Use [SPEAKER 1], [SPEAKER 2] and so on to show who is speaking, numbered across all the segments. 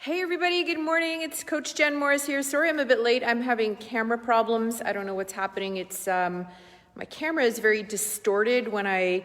[SPEAKER 1] Hey everybody, good morning. It's Coach Jen Morris here. Sorry I'm a bit late. I'm having camera problems. I don't know what's happening. It's my camera is very distorted when I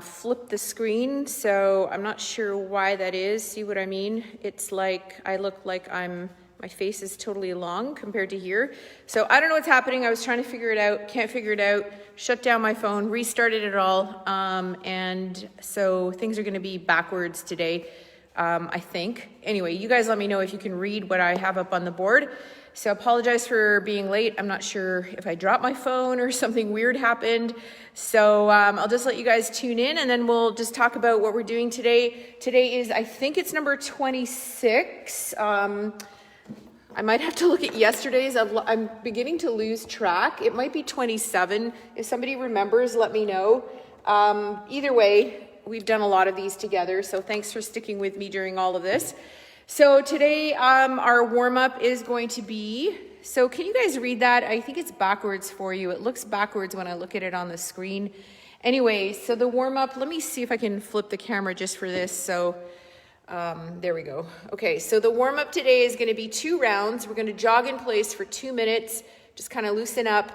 [SPEAKER 1] flip the screen, so I'm not sure why that is. See what I mean? It's like I look like my face is totally long compared to here. So I don't know what's happening. I was trying to figure it out, can't figure it out, shut down my phone, restarted it all, and so things are gonna be backwards today. I think. Anyway, you guys let me know if you can read what I have up on the board. So apologize for being late. I'm not sure if I dropped my phone or something weird happened. So I'll just let you guys tune in and then we'll just talk about what we're doing today. Today is, I think it's number 26. I might have to look at yesterday's. I'm beginning to lose track. It might be 27. If somebody remembers, let me know. Either way, we've done a lot of these together, so thanks for sticking with me during all of this. So today, our warm-up is going to be, so can you guys read that? I think it's backwards for you. It looks backwards when I look at it on the screen. Anyway, so the warm-up, let me see if I can flip the camera just for this. So there we go. Okay, so the warm-up today is gonna be 2 rounds. We're gonna jog in place for 2 minutes, just kind of loosen up,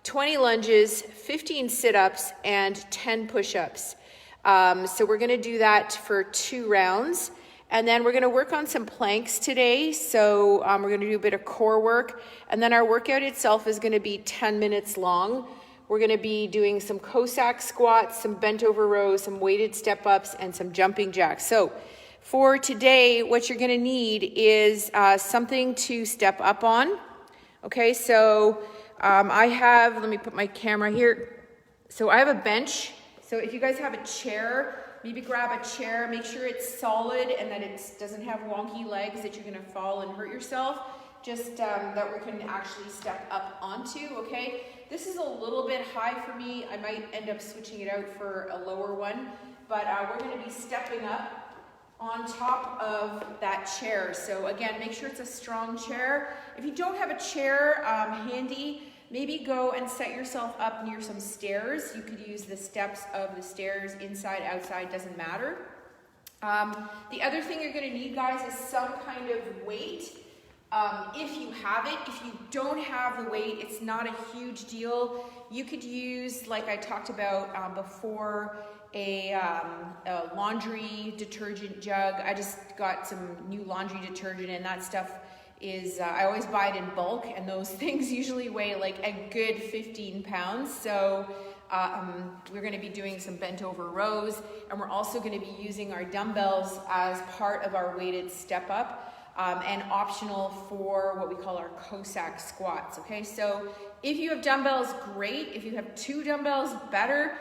[SPEAKER 1] 20 lunges, 15 sit-ups, and 10 push-ups. So we're gonna do that for 2 rounds. And then we're gonna work on some planks today. So we're gonna do a bit of core work. And then our workout itself is gonna be 10 minutes long. We're gonna be doing some Cossack squats, some bent over rows, some weighted step ups, and some jumping jacks. So for today, what you're gonna need is something to step up on. Okay, so let me put my camera here. So I have a bench. So if you guys have a chair, maybe grab a chair, make sure it's solid and that it doesn't have wonky legs that you're gonna fall and hurt yourself, just that we can actually step up onto, okay? This is a little bit high for me. I might end up switching it out for a lower one, but we're gonna be stepping up on top of that chair. So again, make sure it's a strong chair. If you don't have a chair handy, maybe go and set yourself up near some stairs. You could use the steps of the stairs, inside, outside, doesn't matter. The other thing you're gonna need, guys, is some kind of weight. If you have it. If you don't have the weight, it's not a huge deal. You could use, like I talked about before, a laundry detergent jug. I just got some new laundry detergent and that stuff is, I always buy it in bulk, and those things usually weigh like a good 15 pounds. So we're gonna be doing some bent over rows, and we're also gonna be using our dumbbells as part of our weighted step up, and optional for what we call our Cossack squats, okay? So if you have dumbbells, great. If you have 2 dumbbells, better.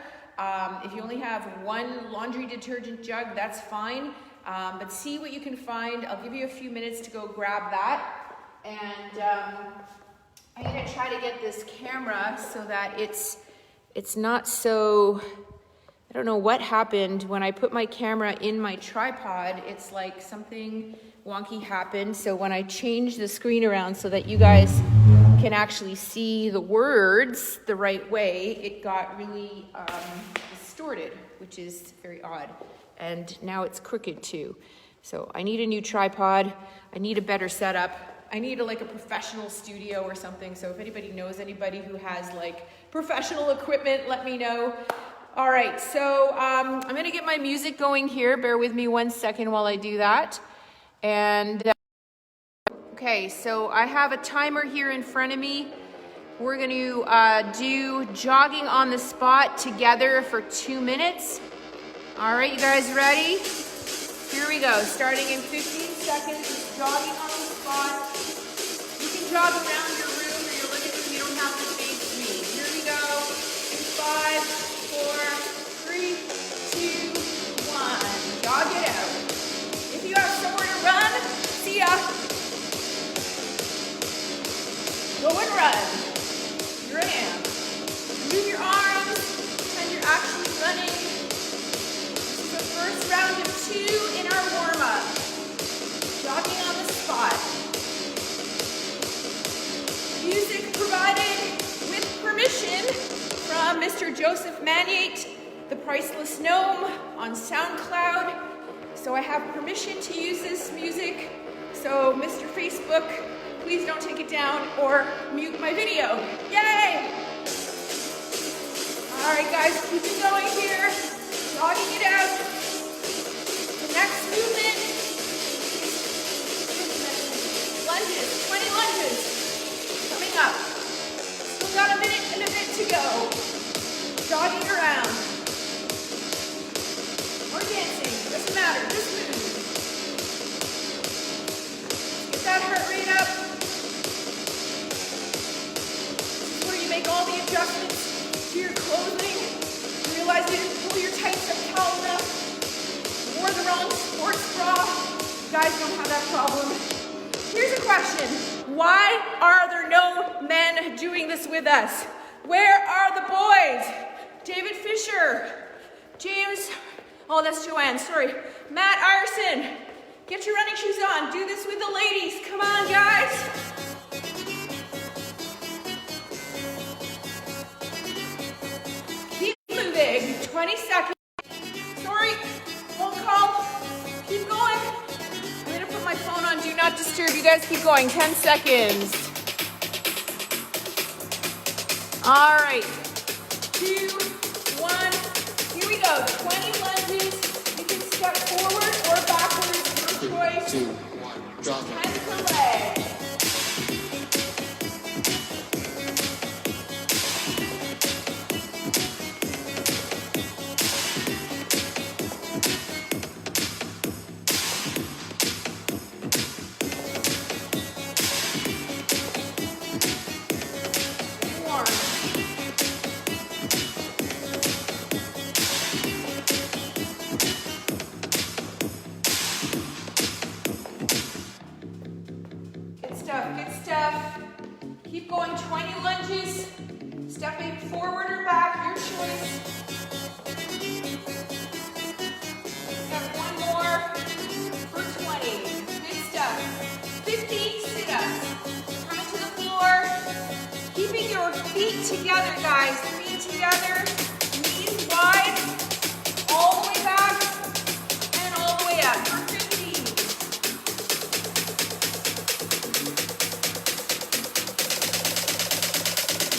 [SPEAKER 1] If you only have 1 laundry detergent jug, that's fine. But see what you can find. I'll give you a few minutes to go grab that. And I'm gonna try to get this camera so that it's not so, I don't know what happened when I put my camera in my tripod. It's like something wonky happened. So when I changed the screen around so that you guys can actually see the words the right way, it got really distorted, which is very odd. And now it's crooked too. So I need a new tripod. I need a better setup. I need like a professional studio or something. So if anybody knows anybody who has like professional equipment, let me know. All right, so I'm gonna get my music going here. Bear with me 1 second while I do that. And okay, so I have a timer here in front of me. We're gonna do jogging on the spot together for 2 minutes. All right, you guys ready? Here we go. Starting in 15 seconds, jogging on the spot. You can jog around your room or your living room. You don't have to face me. Here we go. In 5, 4, 3, 2, 1. Jog it out. If you have somewhere to run, see ya. Go and run. Here I am. Move your arms, and you're actually running. First round of 2 in our warm-up. Jogging on the spot. Music provided with permission from Mr. Joseph Maniate, the Priceless Gnome on SoundCloud. So I have permission to use this music So Mr. Facebook, please don't take it down or mute my video. Yay! All right, guys, keep it going here. Jogging it out. The next movement is lunges, 20 lunges. Coming up. Still got a minute and a bit to go. Jogging around. Or dancing, doesn't matter, just move. Get that heart rate up. This is where you make all the adjustments to your clothing. Realize you didn't pull your tights up tall enough. Wore the wrong sports bra. You guys don't have that problem. Here's a question. Why are there no men doing this with us? Where are the boys? David Fisher, James, oh, that's Joanne, sorry. Matt Ireson, get your running shoes on. Do this with the ladies. Come on, guys. Keep moving. 20 seconds. Sorry, won't call. Keep going. I'm gonna put my phone on Do Not Disturb. You guys keep going. 10 seconds. All right. 2, 1. Here we go. 20 lunges. You can step forward or backwards. Your choice.
[SPEAKER 2] 2, 1. Drop it.
[SPEAKER 1] 10 per leg. Good stuff. Keep going, 20 lunges. Stepping forward or back, your choice. Got one more for 20. Good stuff. 50 sit-ups. Coming to the floor. Keeping your feet together, guys. Feet together, knees wide, all the way back, and all the way up. For 50.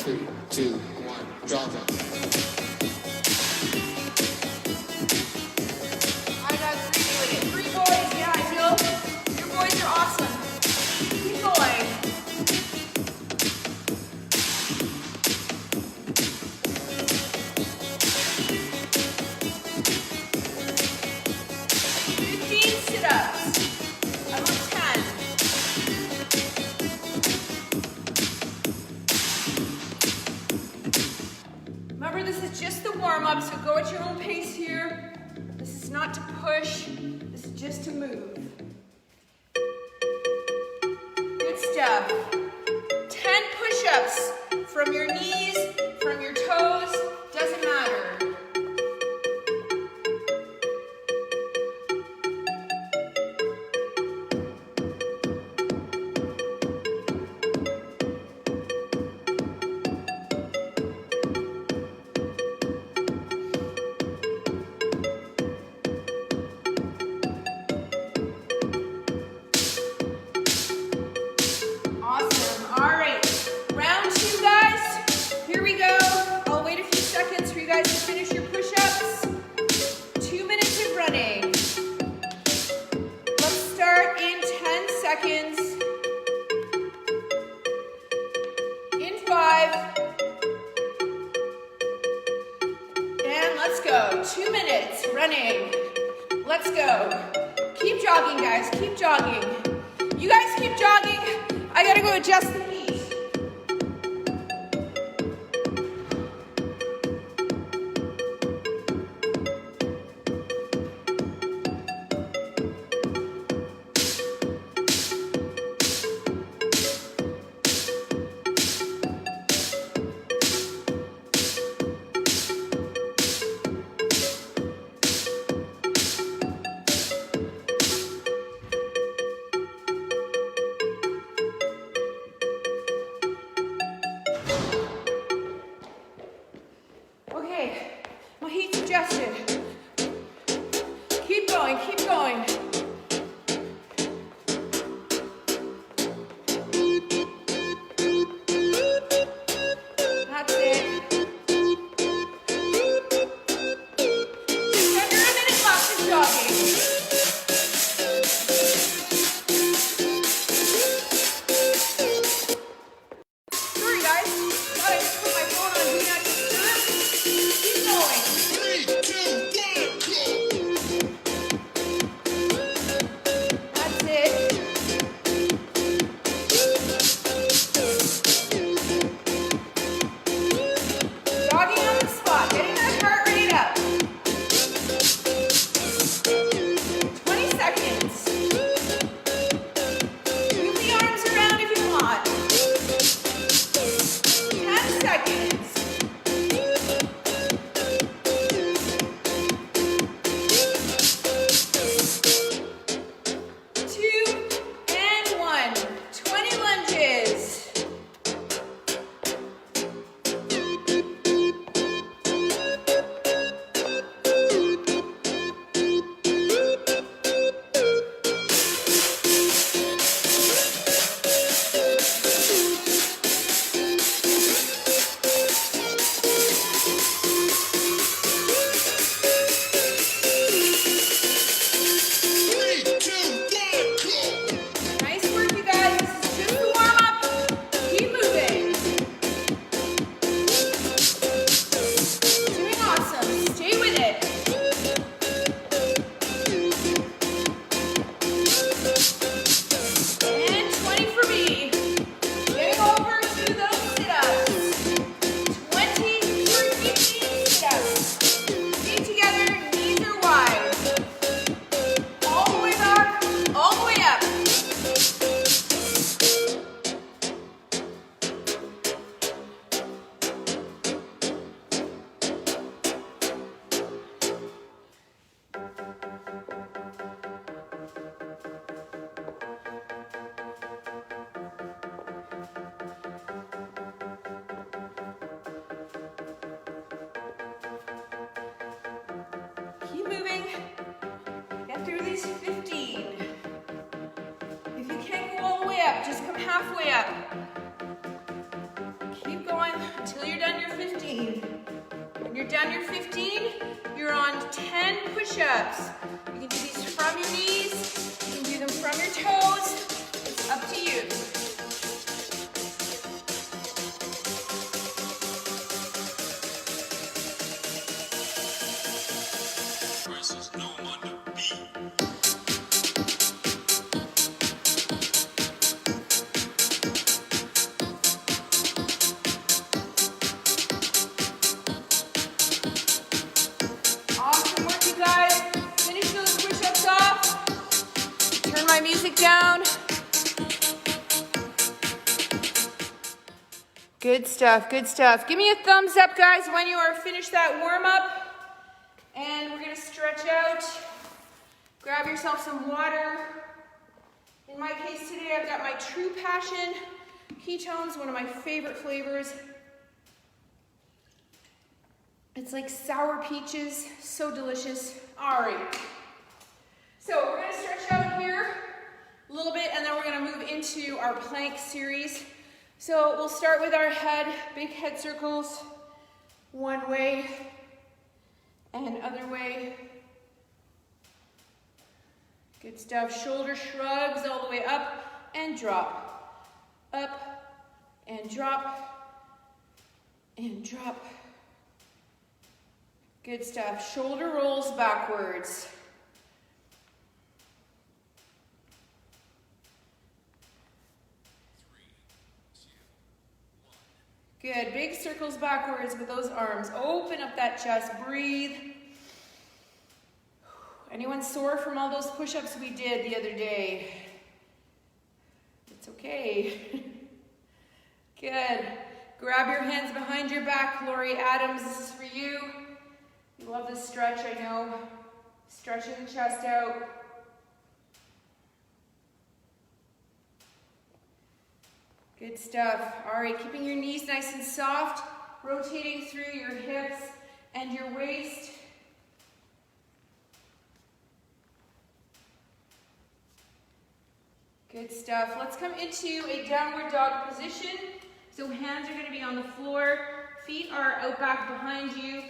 [SPEAKER 2] 3, 2, 1. Drop it.
[SPEAKER 1] I got 3 doing it. 3 boys, yeah, Jill. Your boys are awesome. Keep going. 15 sit-ups. I'm on 10. Remember, this is just the warm-up, so go at your own pace here. This is not to push, this is just to move. Good stuff. 10 push-ups from your knees, from your toes, doesn't matter. Awesome. All right. Round 2, guys. Here we go. I'll wait a few seconds for you guys to finish your push-ups. 2 minutes of running. Let's start in 10 seconds. In 5. And let's go. 2 minutes running. Let's go. Keep jogging, guys. Keep jogging. You guys keep jogging. I gotta go adjust the heat. up. Just come halfway up. Keep going until you're done your 15. When you're done your 15, you're on 10 push-ups. You can do these from your knees. You can do them from your toes. It's up to you. Awesome work, you guys. Finish those push-ups off. Turn my music down. Good stuff, good stuff. Give me a thumbs up, guys, when you are finished that warm-up. And we're gonna stretch out. Grab yourself some water. In my case today, I've got my True Passion ketones, one of my favorite flavors. It's like sour peaches, so delicious. All right. So we're gonna stretch out here a little bit, and then we're gonna move into our plank series. So we'll start with our head, big head circles, one way and other way. Good stuff. Shoulder shrugs all the way up and drop. Up and drop and drop. Good stuff. Shoulder rolls backwards. Good. Big circles backwards with those arms. Open up that chest. Breathe. Anyone sore from all those push-ups we did the other day? It's okay. Good. Grab your hands behind your back. Lori Adams, this is for you. You love this stretch, I know. Stretching the chest out. Good stuff. All right, keeping your knees nice and soft, rotating through your hips and your waist. Good stuff. Let's come into a downward dog position. So hands are going to be on the floor, feet are out back behind you.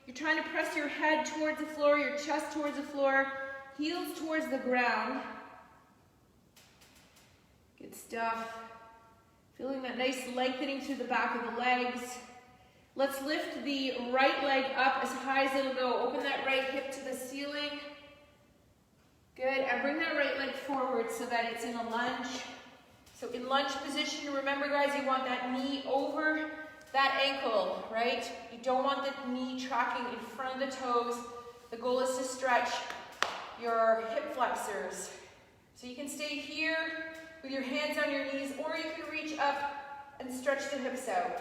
[SPEAKER 1] You're trying to press your head towards the floor, your chest towards the floor, heels towards the ground. Good stuff. Feeling that nice lengthening through the back of the legs. Let's lift the right leg up as high as it'll go. Open that right hip to the ceiling. Good, and bring that right leg forward so that it's in a lunge. So in lunge position, remember guys, you want that knee over that ankle, right? You don't want the knee tracking in front of the toes. The goal is to stretch your hip flexors. So you can stay here with your hands on your knees, or you can reach up and stretch the hips out.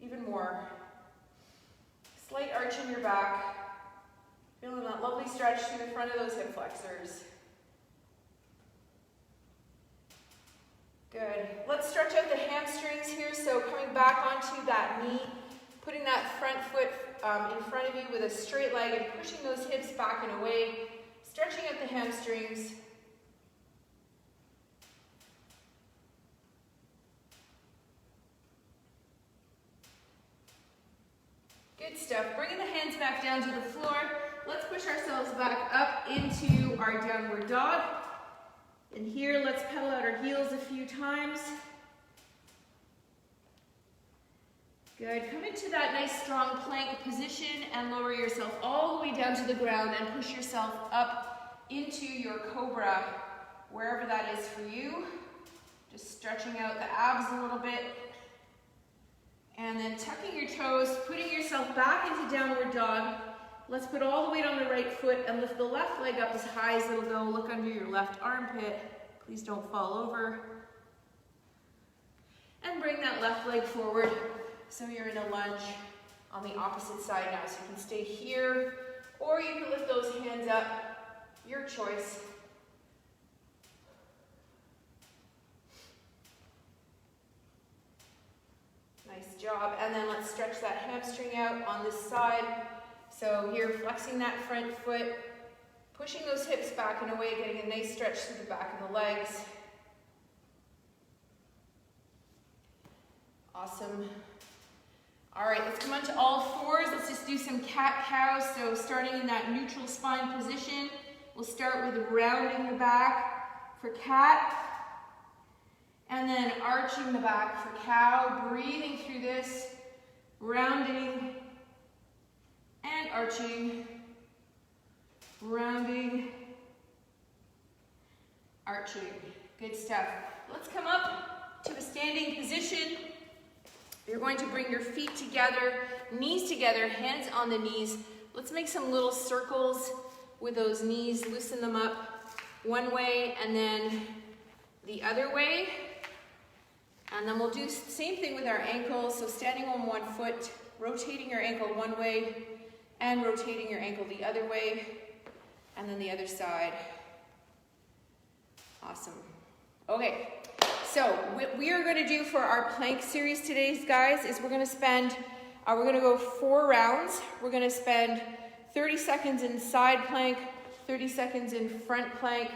[SPEAKER 1] Even more. Slight arch in your back. Feeling that lovely stretch through the front of those hip flexors. Good. Let's stretch out the hamstrings here. So coming back onto that knee, putting that front foot in front of you with a straight leg and pushing those hips back and away, stretching out the hamstrings. Good stuff. Bringing the hands back down to the floor. Let's push ourselves back up into our downward dog. And here, let's pedal out our heels a few times. Good. Come into that nice strong plank position and lower yourself all the way down to the ground and push yourself up into your cobra, wherever that is for you. Just stretching out the abs a little bit. And then tucking your toes, putting yourself back into downward dog. Let's put all the weight on the right foot and lift the left leg up as high as it'll go. Look under your left armpit. Please don't fall over. And bring that left leg forward so you're in a lunge on the opposite side now. So you can stay here, or you can lift those hands up. Your choice. Nice job. And then let's stretch that hamstring out on this side. So here, flexing that front foot, pushing those hips back and away, getting a nice stretch through the back of the legs. Awesome. All right, let's come onto all fours. Let's just do some cat-cow. So starting in that neutral spine position, we'll start with rounding the back for cat, and then arching the back for cow, breathing through this, rounding and arching, rounding, arching. Good stuff. Let's come up to a standing position. You're going to bring your feet together, knees together, hands on the knees. Let's make some little circles with those knees, loosen them up one way and then the other way. And then we'll do the same thing with our ankles. So standing on one foot, rotating your ankle one way and rotating your ankle the other way, and then the other side. Awesome. Okay, so what we are going to do for our plank series today, guys, is we're going to go 4 rounds. We're going to spend 30 seconds in side plank, 30 seconds in front plank,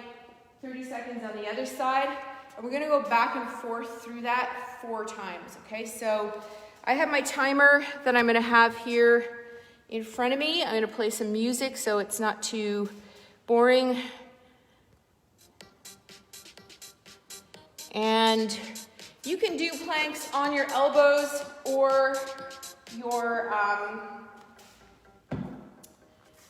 [SPEAKER 1] 30 seconds on the other side. And we're going to go back and forth through that 4 times, okay? So I have my timer that I'm going to have here in front of me. I'm going to play some music so it's not too boring. And you can do planks on your elbows or your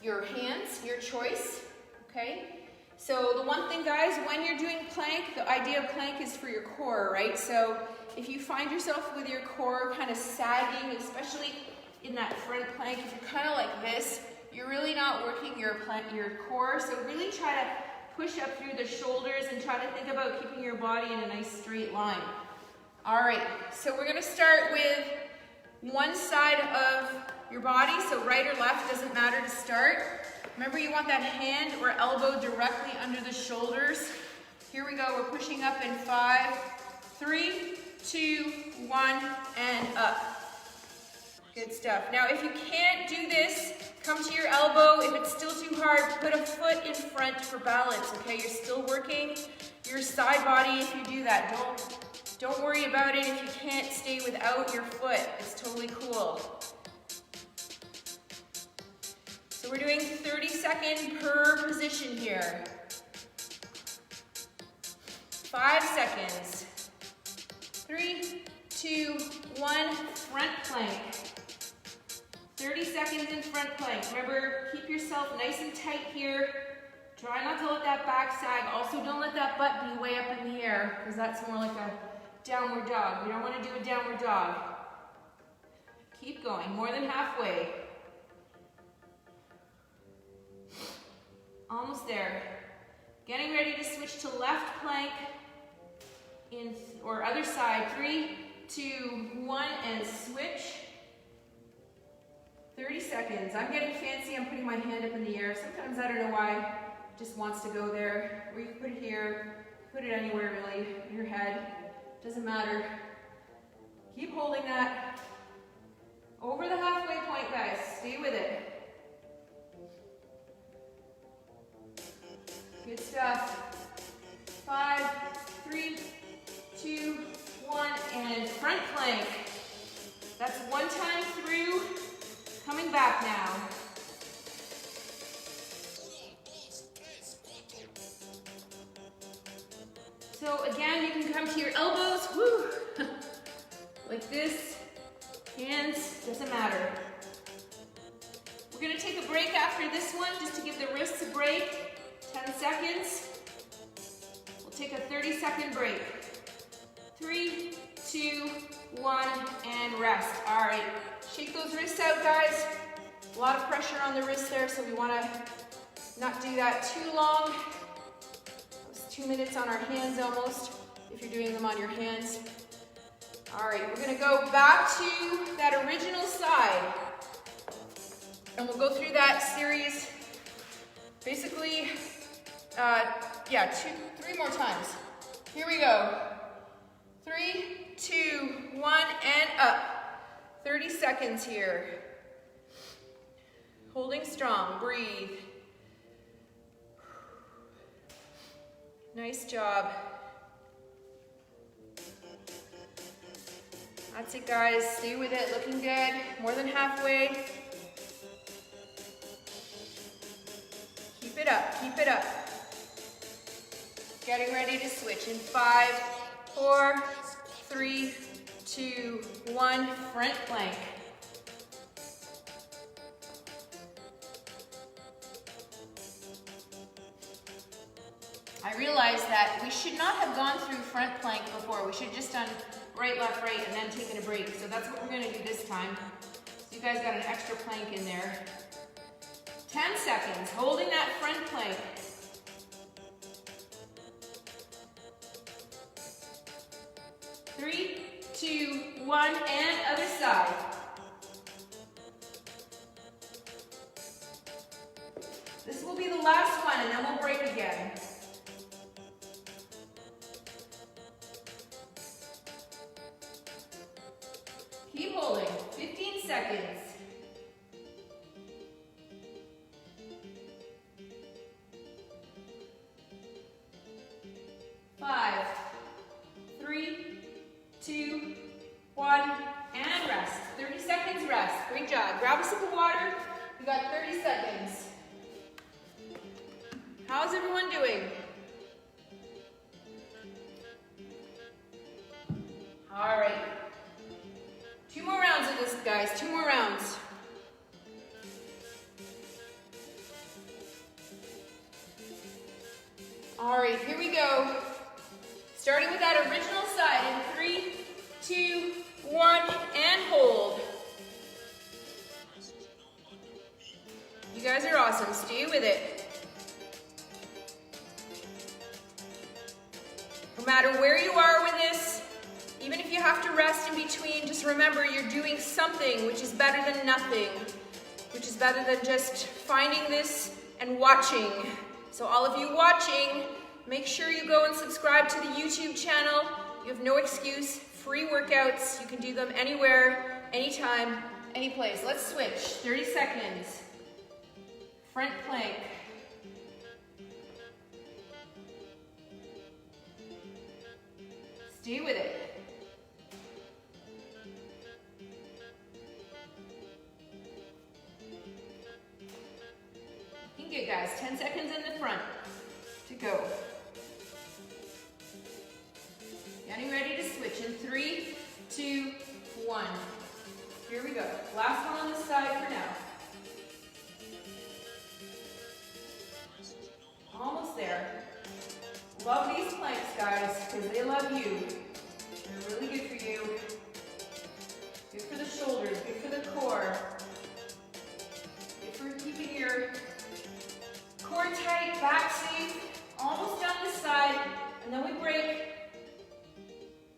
[SPEAKER 1] hands, your choice, okay? So the one thing, guys, when you're doing plank, the idea of plank is for your core, right? So if you find yourself with your core kind of sagging, especially in that front plank, if you're kind of like this, you're really not working your core. So really try to push up through the shoulders and try to think about keeping your body in a nice straight line. All right, so we're gonna start with one side of your body, so right or left, doesn't matter to start. Remember, you want that hand or elbow directly under the shoulders. Here we go, we're pushing up in 5, 3, 2, 1, and up. Good stuff. Now, if you can't do this, come to your elbow. If it's still too hard, put a foot in front for balance, okay? You're still working your side body if you do that. Don't worry about it if you can't stay without your foot. It's totally cool. So we're doing 30 seconds per position here. 5 seconds. 3, 2, 1, front plank. 30 seconds in front plank. Remember, keep yourself nice and tight here. Try not to let that back sag. Also, don't let that butt be way up in the air, because that's more like a downward dog. We don't want to do a downward dog. Keep going, more than halfway. Almost there. Getting ready to switch to left plank or other side. 3, 2, 1, and switch. 30 seconds. I'm getting fancy. I'm putting my hand up in the air. Sometimes I don't know why it just wants to go there. Or you can put it here, put it anywhere really, in your head. Doesn't matter. Keep holding that. Over the halfway point, guys. Stay with it. Good stuff. 5, 3, 2, 1, and front plank. That's 1 time through. Coming back now. So again, you can come to your elbows, woo, like this, hands, doesn't matter. We're gonna take a break after this one, just to give the wrists a break, 10 seconds. We'll take a 30-second break. 3, 2, 1, and rest. All right, shake those wrists out, guys. A lot of pressure on the wrists there, so we wanna not do that too long. 2 minutes on our hands almost, if you're doing them on your hands. All right, we're gonna go back to that original side. And we'll go through that series, basically, 3 more times. Here we go. 3, 2, 1, and up. 30 seconds here. Holding strong, breathe. Nice job. That's it, guys. Stay with it. Looking good. More than halfway. Keep it up. Keep it up. Getting ready to switch in 5, 4, 3, 2, 1. Front plank. I realized that we should not have gone through front plank before. We should have just done right, left, right, and then taken a break. So that's what we're gonna do this time. So you guys got an extra plank in there. 10 seconds, holding that front plank. 3, 2, 1, and other side. This will be the last one, and then we'll break again. Keep holding, 15 seconds. Five, 3, 2, 1, and rest. 30 seconds rest. Great job. Grab a sip of water. We got 30 seconds. How's everyone doing? All right. 2 more rounds of this, guys. 2 more rounds. All right, here we go. Starting with that original side in 3, 2, 1, and hold. You guys are awesome. Stay with it. No matter where you are with this, even if you have to rest in between, just remember you're doing something, which is better than nothing, which is better than just finding this and watching. So all of you watching, make sure you go and subscribe to the YouTube channel. You have no excuse. Free workouts. You can do them anywhere, anytime, any place. Let's switch. 30 seconds. Front plank. Stay with it. Good, guys. 10 seconds in the front to go. Getting ready to switch in 3, 2, 1. Here we go. Last one on this side for now. Almost there. Love these planks, guys, because they love you. They're really good for you. Good for the shoulders, good for the core. Good for keeping your core tight, back safe, almost down this side, and then we break.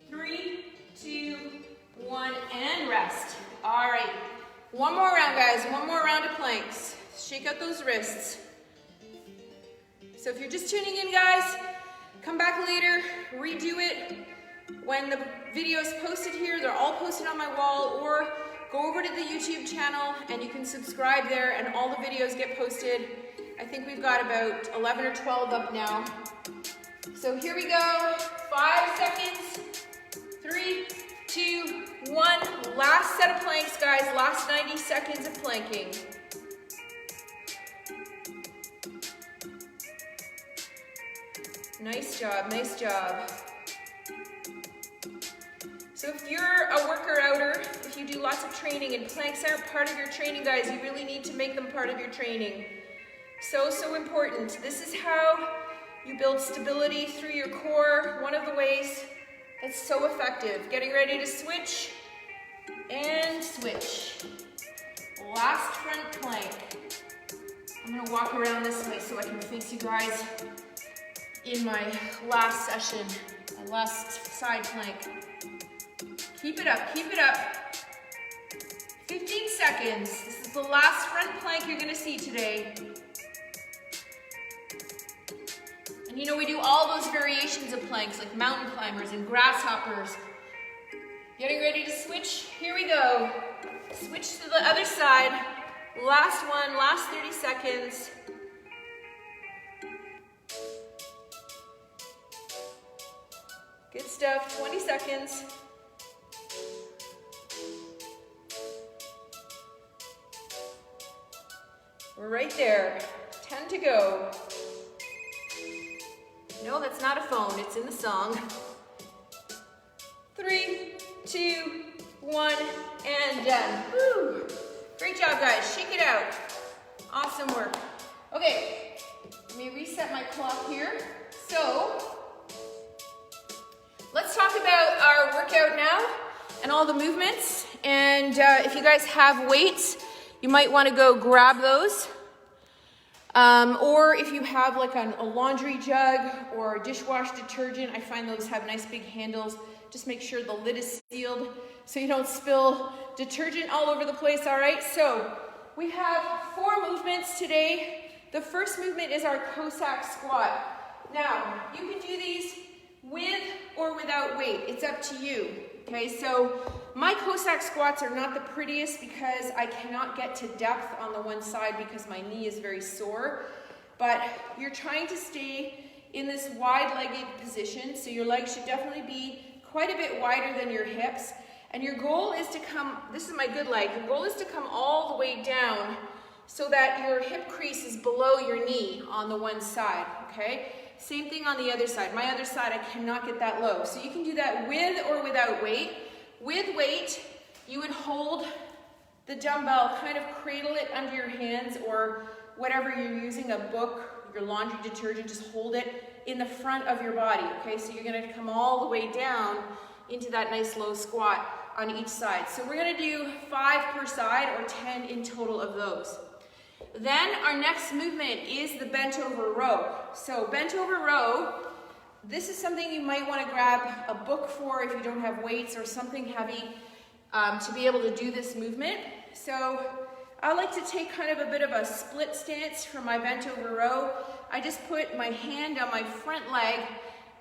[SPEAKER 1] 3, 2, 1, and rest. All right, one more round, guys. One more round of planks. Shake out those wrists. So if you're just tuning in, guys, come back later, redo it. When the video is posted here, they're all posted on my wall, or go over to the YouTube channel and you can subscribe there and all the videos get posted. I think we've got about 11 or 12 up now. So here we go. 5 seconds. 3, 2, 1. Last set of planks, guys. Last 90 seconds of planking. Nice job, nice job. So if you're a worker-outer, if you do lots of training and planks aren't part of your training, guys, you really need to make them part of your training. So important. This is how you build stability through your core. One of the ways that's so effective. Getting ready to switch and switch. Last front plank. I'm gonna walk around this way so I can face you guys in my last session, my last side plank. Keep it up, keep it up. 15 seconds. This is the last front plank you're gonna see today. And you know, we do all those variations of planks, like mountain climbers and grasshoppers. Getting ready to switch, here we go. Switch to the other side. Last one, last 30 seconds. Good stuff, 20 seconds. We're right there. 10 to go. No, that's not a phone. It's in the song. 3, 2, 1, and done. Woo. Great job, guys. Shake it out. Awesome work. Okay, let me reset my clock here. So, let's talk about our workout now and all the movements. And if you guys have weights, you might want to go grab those. Or if you have like a laundry jug or dishwash detergent, I find those have nice big handles. Just make sure the lid is sealed so you don't spill detergent all over the place, all right? So we have 4 movements today. The first movement is our Cossack squat. Now, you can do these with or without weight. It's up to you, okay? So my Cossack squats are not the prettiest because I cannot get to depth on the one side because my knee is very sore. But you're trying to stay in this wide-legged position, so your legs should definitely be quite a bit wider than your hips. And your goal is to come, this is my good leg, your goal is to come all the way down so that your hip crease is below your knee on the one side, okay? Same thing on the other side. My other side, I cannot get that low. So you can do that with or without weight. With weight, you would hold the dumbbell, kind of cradle it under your hands or whatever you're using, a book, your laundry detergent, just hold it in the front of your body, okay? So you're gonna come all the way down into that nice low squat on each side. So we're gonna do 5 per side or 10 in total of those. Then our next movement is the bent over row. So bent over row, this is something you might want to grab a book for if you don't have weights or something heavy to be able to do this movement. So I like to take kind of a bit of a split stance for my bent over row. I just put my hand on my front leg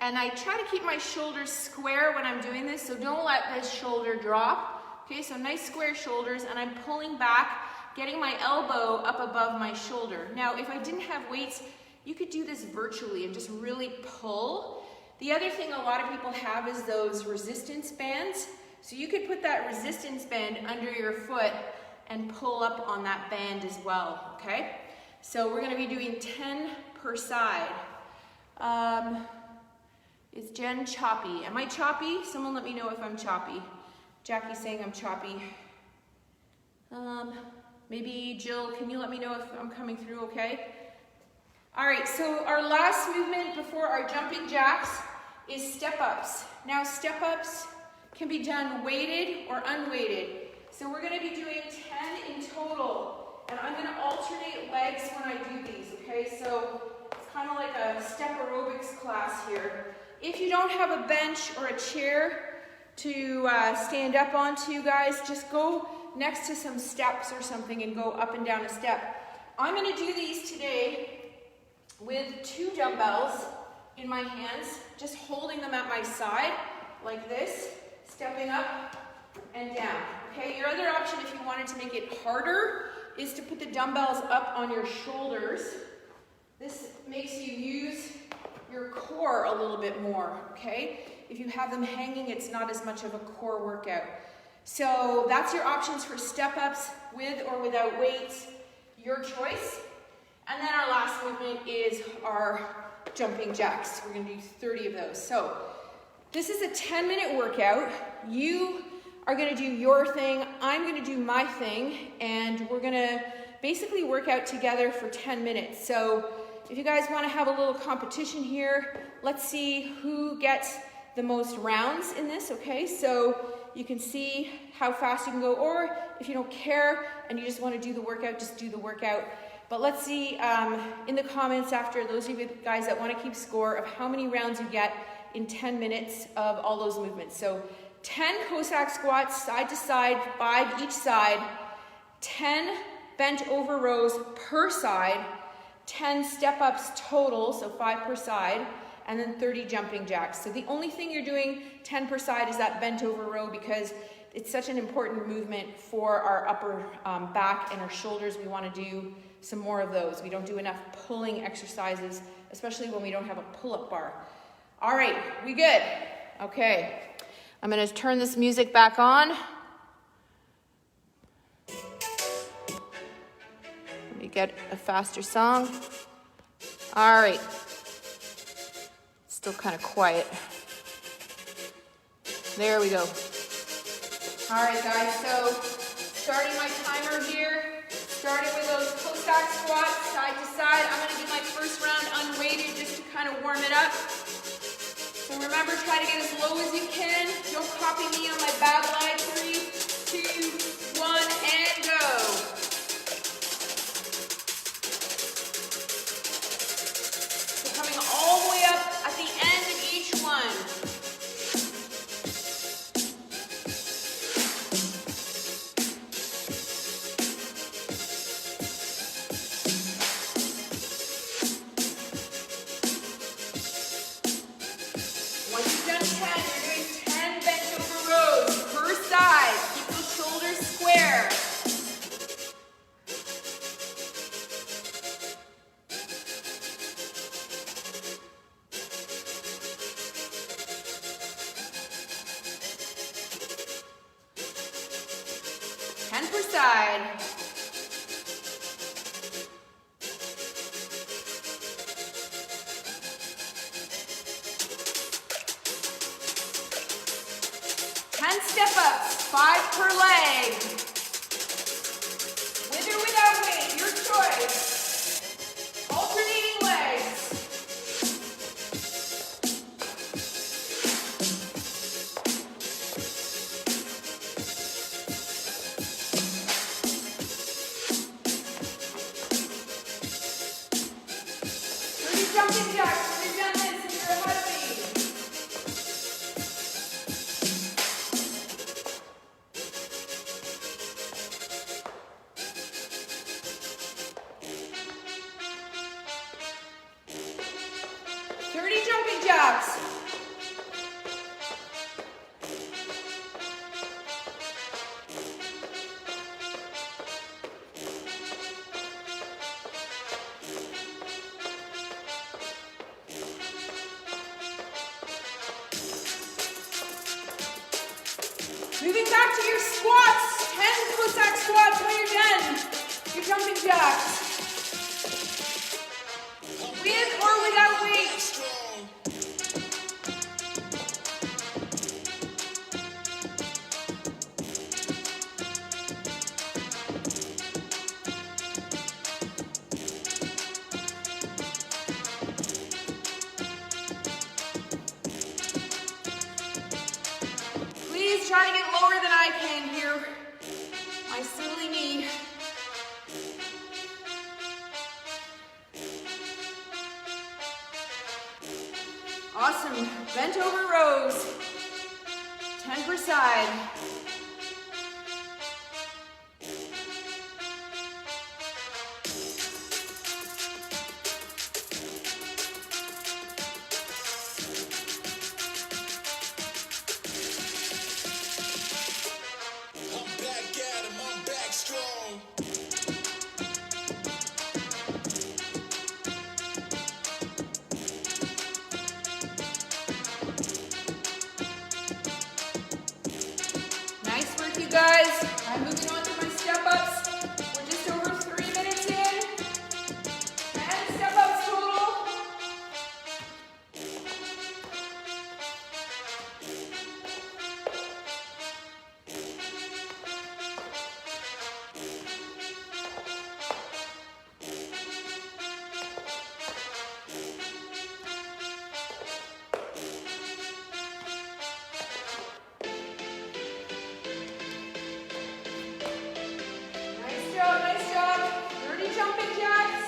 [SPEAKER 1] and I try to keep my shoulders square when I'm doing this, so don't let this shoulder drop. Okay, so nice square shoulders, and I'm pulling back, getting my elbow up above my shoulder. Now, if I didn't have weights, you could do this virtually and just really pull. The other thing a lot of people have is those resistance bands. So you could put that resistance band under your foot and pull up on that band as well, okay? So we're gonna be doing 10 per side. Is Jen choppy? Am I choppy? Someone let me know if I'm choppy. Jackie's saying I'm choppy. Maybe Jill, can you let me know if I'm coming through okay? All right, so our last movement before our jumping jacks is step-ups. Now step-ups can be done weighted or unweighted. So we're gonna be doing 10 in total, and I'm gonna alternate legs when I do these, okay? So it's kind of like a step aerobics class here. If you don't have a bench or a chair to stand up onto, you guys, just go next to some steps or something and go up and down a step. I'm gonna do these today with 2 dumbbells in my hands, just holding them at my side like this, stepping up and down, okay? Your other option, if you wanted to make it harder, is to put the dumbbells up on your shoulders. This makes you use your core a little bit more, okay? If you have them hanging, it's not as much of a core workout. So that's your options for step-ups with or without weights, your choice. And then our last movement is our jumping jacks. We're gonna do 30 of those. So this is a 10-minute workout. You are gonna do your thing, I'm gonna do my thing, and we're gonna basically work out together for 10 minutes. So if you guys wanna have a little competition here, let's see who gets the most rounds in this, okay? So you can see how fast you can go, or if you don't care and you just wanna do the workout, just do the workout. But let's see in the comments after, those of you guys that wanna keep score of how many rounds you get in 10 minutes of all those movements. So 10 Cossack squats, side to side, 5 each side, 10 bent over rows per side, 10 step-ups total, so 5 per side, and then 30 jumping jacks. So the only thing you're doing 10 per side is that bent over row because it's such an important movement for our upper back and our shoulders. We want to do some more of those. We don't do enough pulling exercises, especially when we don't have a pull-up bar. All right, we good? Okay, I'm gonna turn this music back on. Let me get a faster song. All right. Still kind of quiet. There we go. All right, guys, so starting my timer here, starting with those Cossack squats, side to side. I'm gonna do my first round unweighted just to kind of warm it up. So remember, try to get as low as you can. Don't copy me on my bad line. 3, 2, 1, and go. So coming all the way up at the end of each one. 10 per side. Step-ups, 5 per leg. With or without weight, your choice. Alternating legs. Jumping jacks, when you've done this and you're ahead of me. Jumping jacks. Moving back to your squats. 10 Cossack squats when you're done. Your jumping jacks. With or without weight. Please try to get lower than I can here. My silly knee. Awesome. Bent over rows. 10 per side. Guys, I'm moving on to my step-ups. We're just over 3 minutes in. 10 step-ups total. Nice job. 30 jumping jacks.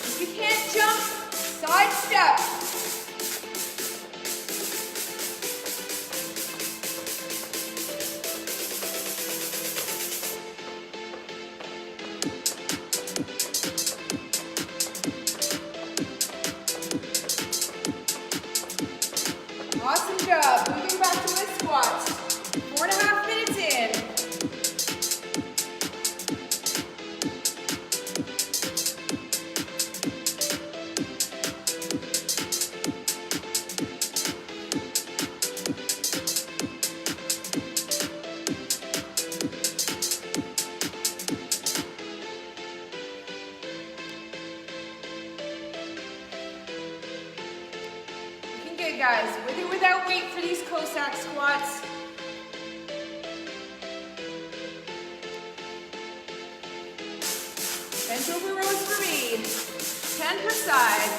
[SPEAKER 1] If you can't jump, side step. Awesome job. Moving back to a squat. 4.5 minutes in. guys. With or without weight for these Cossack squats. Bent over rows for me. 10 per side.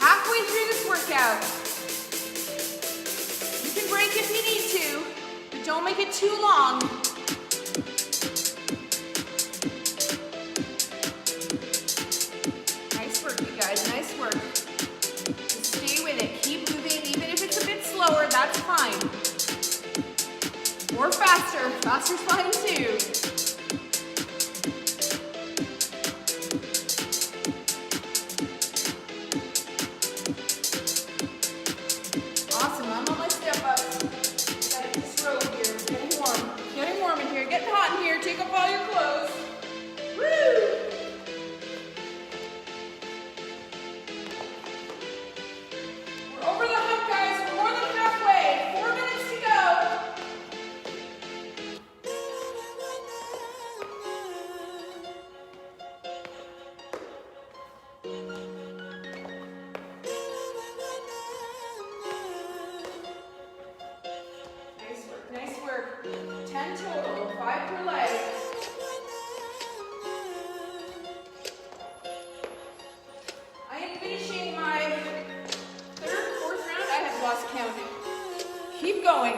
[SPEAKER 1] Halfway through this workout. You can break if you need to, but don't make it too long. Nice work, you guys, nice work. Just stay with it, keep moving, even if it's a bit slower, that's fine. Or faster, faster's fine too. Awesome, I'm on my step up. Gotta hit this road here, it's getting warm in here, getting hot in here, take off all your clothes. Woo! We're over the hump, guys, we're more than halfway, 4 minutes to go. Nice work. 10 total, 5 per leg. I am finishing my third, fourth round. I have lost count. Keep going.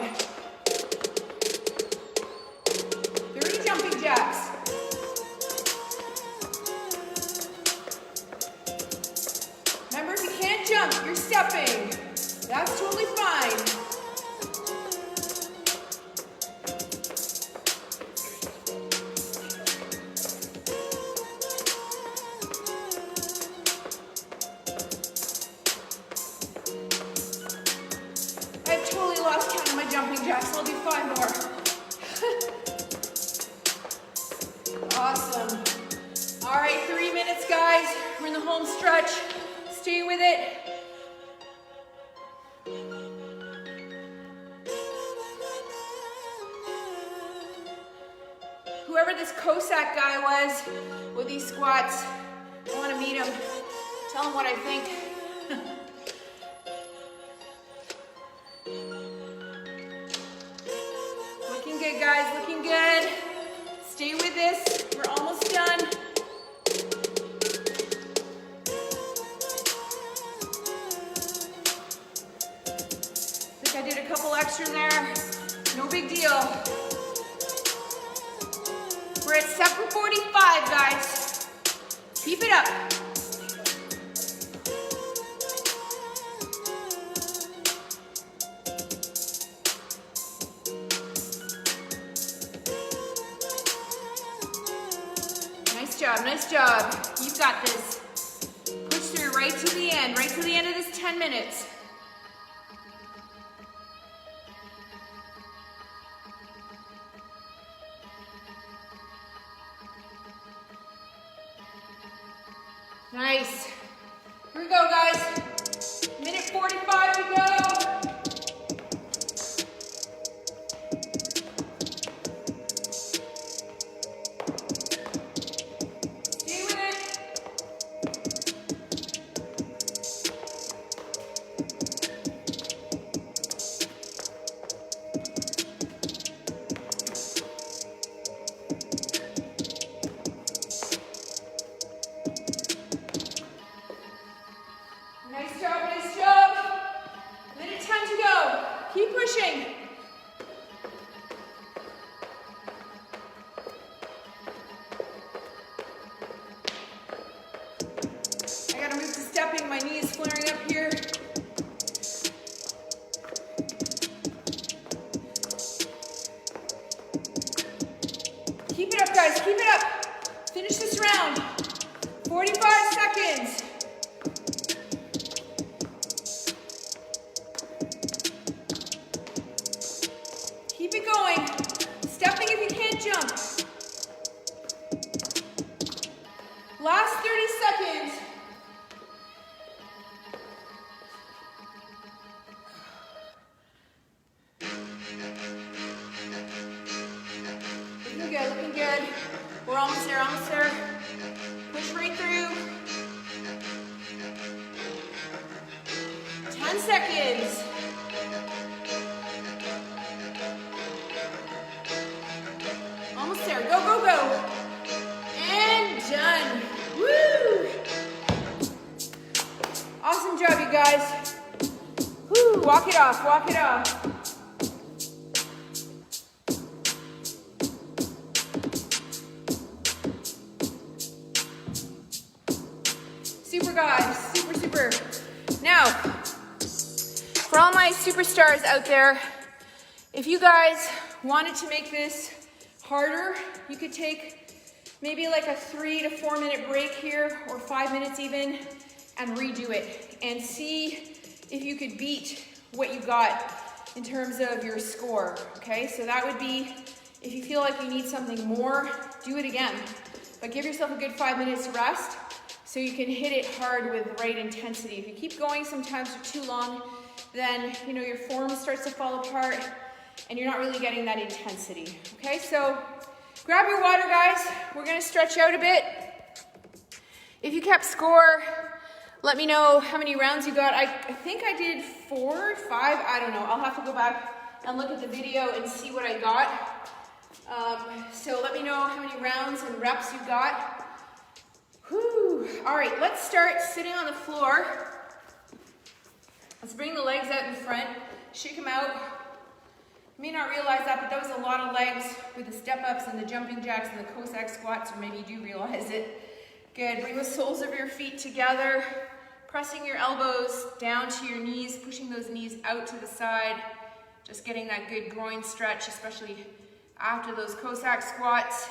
[SPEAKER 1] 30 jumping jacks. Remember, if you can't jump, you're stepping. That's totally fine. I've totally lost count of my jumping jacks. I'll do 5 more. Awesome. All right, 3 minutes, guys. We're in the home stretch. Stay with it. Whoever this Cossack guy was with these squats, I want to meet him. Tell him what I think. Looking good, guys, looking good. Stay with this, we're almost done. I think I did a couple extra there. No big deal. We're at 7:45, guys. Keep it up. Nice job, nice job. You've got this. Push through right to the end of this 10 minutes. Nice. Here we go, guys. Minute 45 to go. Stay with it. Nice job, nice job. Minute 10 to go. Keep pushing. I gotta move to stepping. My knee is flaring up here. Keep it up, guys. Keep it up. Finish this round. 45 seconds. Keep it going. Stepping if you can't jump. Last 30 seconds. Looking good, looking good. We're almost there, almost there. Push right through. 10 seconds. Almost there. Go, go, go. And done. Woo! Awesome job, you guys. Woo, walk it off, walk it off. Super guys, super, super. Now, for all my superstars out there, if you guys wanted to make this harder, you could take maybe like a 3 to 4 minute break here, or 5 minutes even, and redo it and see if you could beat what you got in terms of your score, okay? So that would be, if you feel like you need something more, do it again. But give yourself a good 5 minutes rest so you can hit it hard with the right intensity. If you keep going sometimes for too long, then your form starts to fall apart and you're not really getting that intensity, okay? So grab your water, guys. We're gonna stretch out a bit. If you kept score, let me know how many rounds you got. I think I did 4 or 5, I don't know. I'll have to go back and look at the video and see what I got. So let me know how many rounds and reps you got. Whew. All right, let's start sitting on the floor. Let's bring the legs out in front, shake them out. You may not realize that, but that was a lot of legs with the step-ups and the jumping jacks and the Cossack squats, or maybe you do realize it. Good, bring the soles of your feet together, pressing your elbows down to your knees, pushing those knees out to the side, just getting that good groin stretch, especially after those Cossack squats.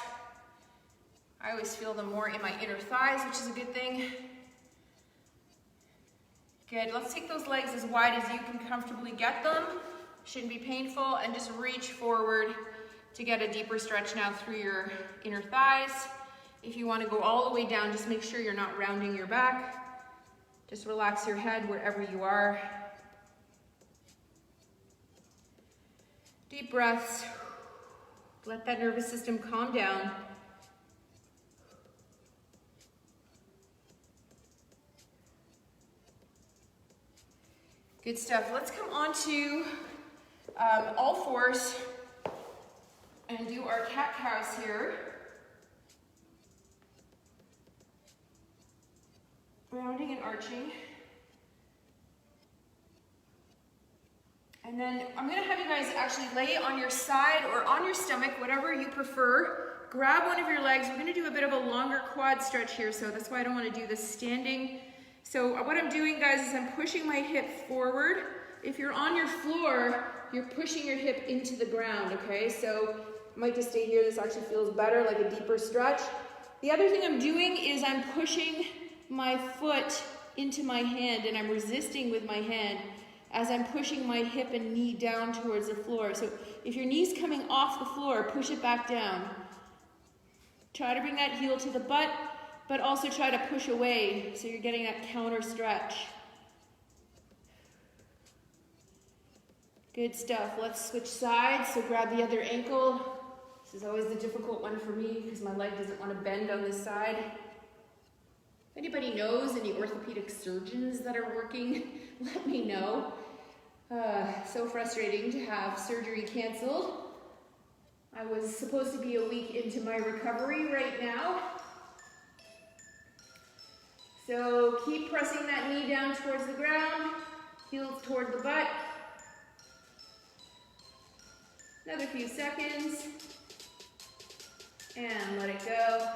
[SPEAKER 1] I always feel them more in my inner thighs, which is a good thing. Good, let's take those legs as wide as you can comfortably get them. Shouldn't be painful, and just reach forward to get a deeper stretch now through your inner thighs. If you want to go all the way down, just make sure you're not rounding your back. Just relax your head wherever you are. Deep breaths. Let that nervous system calm down. Good stuff. Let's come on to all fours and do our cat-cows here. Rounding and arching. And then I'm gonna have you guys actually lay on your side or on your stomach, whatever you prefer. Grab one of your legs. We're gonna do a bit of a longer quad stretch here, so that's why I don't wanna do this standing. So what I'm doing, guys, is I'm pushing my hip forward. If you're on your floor, you're pushing your hip into the ground, okay? So I might just stay here. This actually feels better, like a deeper stretch. The other thing I'm doing is I'm pushing my foot into my hand, and I'm resisting with my hand as I'm pushing my hip and knee down towards the floor. So if your knee's coming off the floor, push it back down. Try to bring that heel to the butt, but also try to push away so you're getting that counter stretch. Good stuff. Let's switch sides. So grab the other ankle. This is always the difficult one for me because my leg doesn't want to bend on this side. If anybody knows any orthopedic surgeons that are working, let me know. So frustrating to have surgery canceled. I was supposed to be a week into my recovery right now. So keep pressing that knee down towards the ground, heels toward the butt. Another few seconds. And let it go.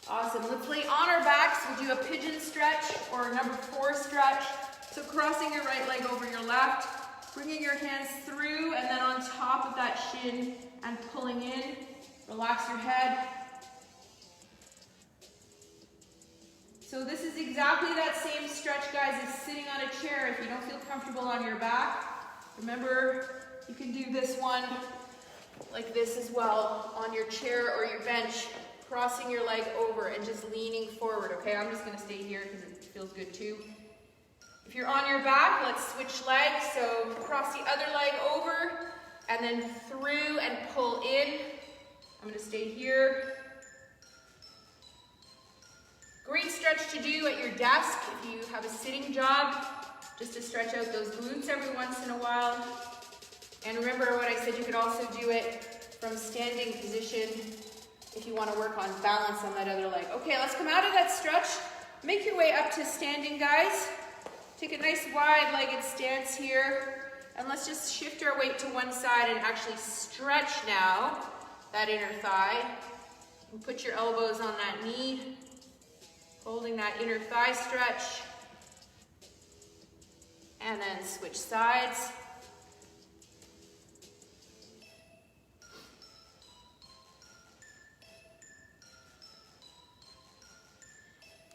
[SPEAKER 1] Awesome. Let's lay on our backs. We'll do a pigeon stretch or a number 4 stretch. So crossing your right leg over your left, bringing your hands through and then on top of that shin and pulling in. Relax your head. So this is exactly that same stretch, guys, as sitting on a chair if you don't feel comfortable on your back. Remember, you can do this one like this as well on your chair or your bench, crossing your leg over and just leaning forward, okay? I'm just gonna stay here because it feels good too. If you're on your back, let's switch legs. So cross the other leg over and then through and pull in. I'm gonna stay here. Great stretch to do at your desk if you have a sitting job. just to stretch out those glutes every once in a while. And remember what I said, you could also do it from standing position if you want to work on balance on that other leg. Okay, let's come out of that stretch. Make your way up to standing, guys. Take a nice wide-legged stance here. And let's just shift our weight to one side and actually stretch now that inner thigh. And put your elbows on that knee, holding that inner thigh stretch. And then switch sides.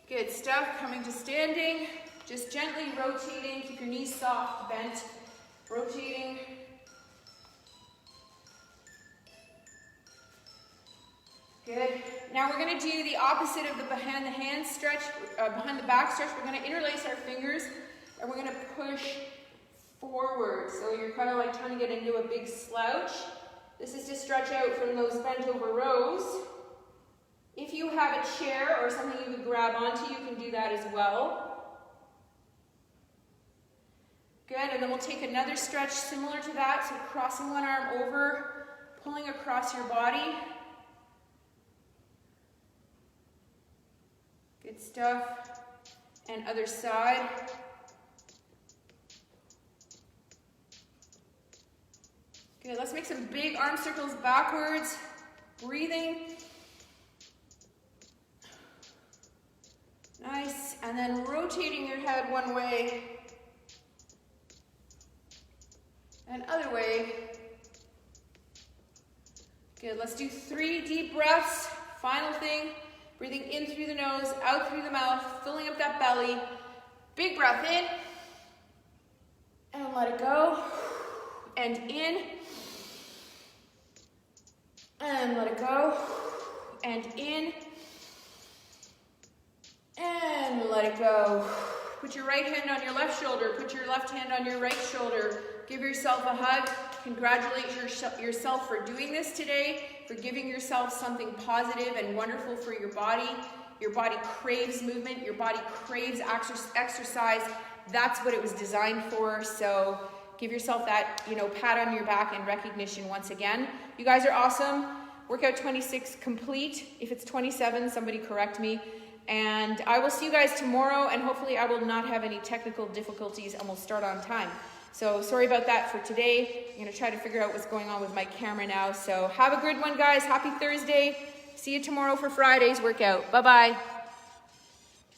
[SPEAKER 1] Good stuff. Coming to standing. Just gently rotating. Keep your knees soft, bent. Rotating. Good. Now we're going to do the opposite of the behind the hand stretch, behind the back stretch. We're going to interlace our fingers and we're going to push forward. So you're kind of like trying to get into a big slouch. This is to stretch out from those bent over rows. If you have a chair or something you could grab onto, you can do that as well. Good, and then we'll take another stretch similar to that. So crossing one arm over, pulling across your body. Good stuff. And other side. Good, let's make some big arm circles backwards. Breathing. Nice, and then rotating your head one way and other way. Good, let's do 3 deep breaths. Final thing, breathing in through the nose, out through the mouth, filling up that belly. Big breath in, and let it go, and in, and let it go, and in, and let it go. Put your right hand on your left shoulder. Put your left hand on your right shoulder. Give yourself a hug. Congratulate yourself for doing this today, for giving yourself something positive and wonderful for your body. Your body craves movement. Your body craves exercise. That's what it was designed for. So give yourself that, pat on your back and recognition once again. You guys are awesome. Workout 26 complete. If it's 27, somebody correct me. And I will see you guys tomorrow, and hopefully I will not have any technical difficulties and we'll start on time. So sorry about that for today. I'm going to try to figure out what's going on with my camera now. So have a good one, guys. Happy Thursday. See you tomorrow for Friday's workout. Bye-bye.